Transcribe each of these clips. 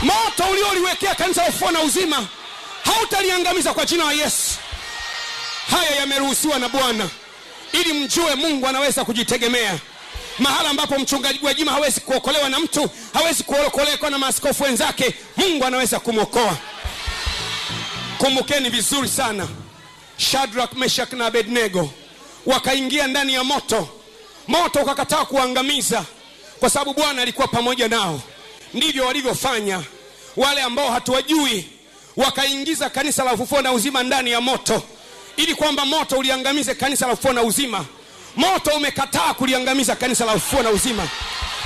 Moto ulioliwekea kanisa la Ufufuo na Uzima hautaliangamiza kwa jina la Yesu. Haya yameruhusiwa na Bwana ili mjue Mungu anaweza kujitegemea. Mahala ambapo mchungaji Gwajima hawezi kuokolewa na mtu, hawezi kuokolewa na maaskofu wenzake, Mungu anaweza kumwokoa. Kumbukeni vizuri sana, Shadrach, Meshach na Abednego wakaingia ndani ya moto. Moto ukakataa kuangamiza kwa sababu Bwana alikuwa pamoja nao. Ndivyo walivyofanya wale ambao hatuwajui, wakaingiza kanisa la Ufufuo na Uzima ndani ya moto ili kwamba moto uliangamize kanisa la Ufufuo na Uzima. Moto umekataa kuliangamiza kanisa la Ufufuo na Uzima.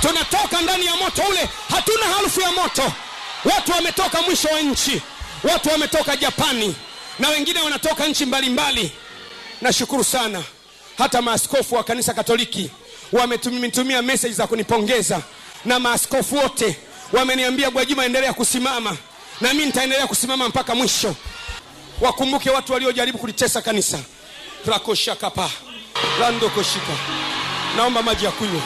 Tunatoka ndani ya moto ule, hatuna harufu ya moto. Watu wametoka mwisho wa nchi, watu wametoka Japani na wengine wanatoka nchi mbalimbali. Nashukuru sana hata maaskofu wa kanisa Katoliki wametumia message za kunipongeza, na maaskofu wote wameniambia Gwajima endelea kusimama, na mimi nitaendelea kusimama mpaka mwisho. Wakumbuke watu waliojaribu kulitesa kanisa. Prakoshakapa Rando koshika. Naomba maji ya kunywa.